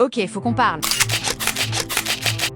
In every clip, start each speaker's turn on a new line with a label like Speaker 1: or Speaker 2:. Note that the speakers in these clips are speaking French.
Speaker 1: Ok, faut qu'on parle.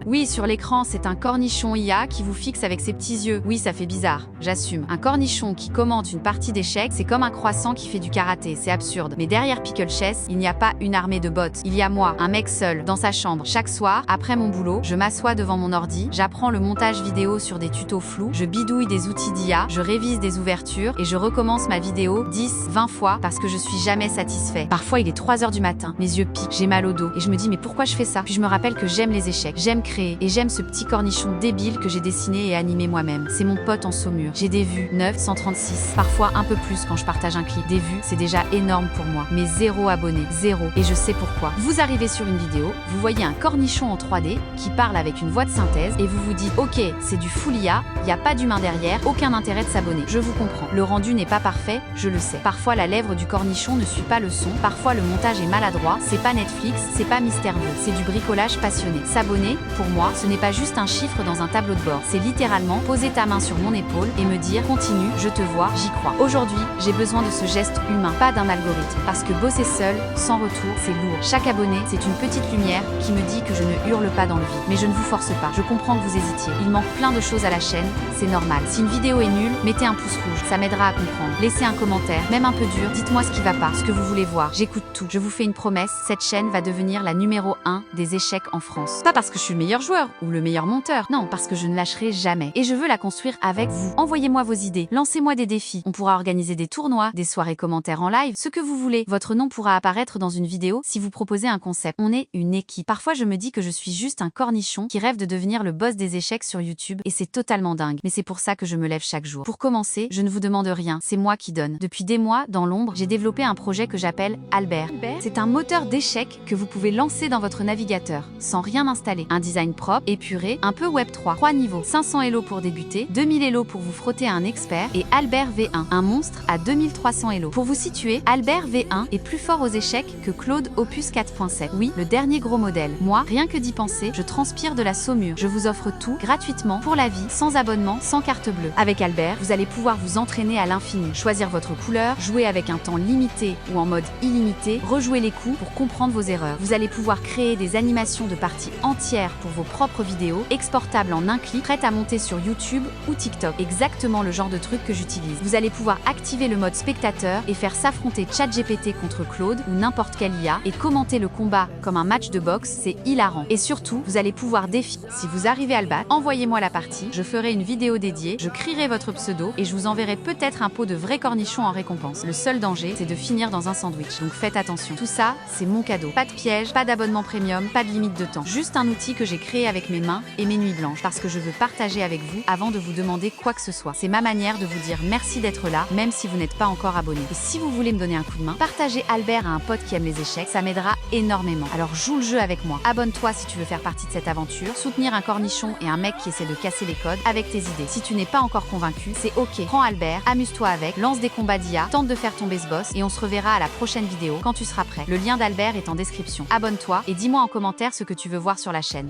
Speaker 1: Oui, sur l'écran, c'est un cornichon IA qui vous fixe avec ses petits yeux. Oui, ça fait bizarre, j'assume. Un cornichon qui commente une partie d'échecs, c'est comme un croissant qui fait du karaté, c'est absurde. Mais derrière Pickle Chess, il n'y a pas une armée de bots. Il y a moi, un mec seul, dans sa chambre. Chaque soir, après mon boulot, je m'assois devant mon ordi, j'apprends le montage vidéo sur des tutos flous, je bidouille des outils d'IA, je révise des ouvertures et je recommence ma vidéo 10, 20 fois parce que je suis jamais satisfait. Parfois, il est 3 h du matin, mes yeux piquent, j'ai mal au dos et je me dis mais pourquoi je fais ça? Puis je me rappelle que j'aime les échecs, j'aime créer et j'aime ce petit cornichon débile que j'ai dessiné et animé moi-même. C'est mon pote en saumure. J'ai des vues, 936, parfois un peu plus quand je partage un clip. Des vues, c'est déjà énorme pour moi. Mais 0 abonnés, 0. Et je sais pourquoi. Vous arrivez sur une vidéo, vous voyez un cornichon en 3D qui parle avec une voix de synthèse et vous vous dites ok, c'est du full IA, il n'y a pas d'humain derrière, aucun intérêt de s'abonner. Je vous comprends. Le rendu n'est pas parfait, je le sais. Parfois la lèvre du cornichon ne suit pas le son, parfois le montage est maladroit, c'est pas Netflix, c'est pas mystérieux, c'est du bricolage passionné. S'abonner, pour moi, ce n'est pas juste un chiffre dans un tableau de bord. C'est littéralement poser ta main sur mon épaule et me dire continue, je te vois, j'y crois. Aujourd'hui, j'ai besoin de ce geste humain, pas d'un algorithme. Parce que bosser seul, sans retour, c'est lourd. Chaque abonné, c'est une petite lumière qui me dit que je ne hurle pas dans le vide. Mais je ne vous force pas. Je comprends que vous hésitiez. Il manque plein de choses à la chaîne, c'est normal. Si une vidéo est nulle, mettez un pouce rouge, ça m'aidera à comprendre. Laissez un commentaire, même un peu dur, dites-moi ce qui va pas, ce que vous voulez voir. J'écoute tout. Je vous fais une promesse, cette chaîne va devenir la numéro 1 des échecs en France. Pas parce que je suis le meilleur joueur ou le meilleur monteur, non, parce que je ne lâcherai jamais. Et je veux la construire avec vous. Envoyez-moi vos idées, lancez-moi des défis. On pourra organiser des tournois, des soirées commentaires en live, ce que vous voulez. Votre nom pourra apparaître dans une vidéo si vous proposez un concept. On est une équipe. Parfois, je me dis que je suis juste un cornichon qui rêve de devenir le boss des échecs sur YouTube et c'est totalement dingue. Mais c'est pour ça que je me lève chaque jour. Pour commencer, je ne vous demande rien, c'est moi qui donne. Depuis des mois, dans l'ombre, j'ai développé un projet que j'appelle Albert. C'est un moteur d'échecs que vous pouvez lancer dans votre navigateur, sans rien installer. Un design propre, épuré, un peu Web3. 3 niveaux, 500 Elo pour débuter, 2000 Elo pour vous frotter à un expert et Albert V1, un monstre à 2300 Elo. Pour vous situer, Albert V1 est plus fort aux échecs que Claude Opus 4.7. Oui, le dernier gros modèle. Moi, rien que d'y penser, je transpire de la saumure. Je vous offre tout, gratuitement, pour la vie, sans abonnement, sans carte bleue. Avec Albert, vous allez pouvoir vous entraîner à l'infini, choisir votre couleur, jouer avec un temps limité ou en mode illimité, rejouer les coups pour comprendre vos erreurs. Vous allez pouvoir créer des animations de parties entières pour vos propres vidéos, exportables en un clic, prêtes à monter sur YouTube ou TikTok. Exactement le genre de truc que j'utilise. Vous allez pouvoir activer le mode spectateur et faire s'affronter ChatGPT contre Claude ou n'importe quelle IA et commenter le combat comme un match de boxe, c'est hilarant. Et surtout, vous allez pouvoir défier. Si vous arrivez à le battre, envoyez-moi la partie, je ferai une vidéo dédiée, je crierai votre pseudo et je vous enverrai peut-être un pot de vrai cornichon en récompense. Le seul danger, c'est de finir dans un sandwich, donc faites attention. Tout ça, c'est mon cadeau. Pas de piège, pas d'abonnement premium, pas de limite de temps. Juste un outil que j'ai créé avec mes mains et mes nuits blanches parce que je veux partager avec vous avant de vous demander quoi que ce soit. C'est ma manière de vous dire merci d'être là, même si vous n'êtes pas encore abonné. Et si vous voulez me donner un coup de main, partagez Albert à un pote qui aime les échecs, ça m'aidera énormément. Alors joue le jeu avec moi. Abonne-toi si tu veux faire partie de cette aventure, soutenir un cornichon et un mec qui essaie de casser les codes avec tes idées. Si tu n'es pas encore convaincu, c'est ok. Prends Albert, amuse-toi avec, lance des combats d'IA, tente de faire tomber ce boss et on se reverra à la prochaine vidéo quand tu seras prêt. Le lien d'Albert est en description. Abonne-toi et dis-moi en commentaire ce que tu veux voir sur la chaîne.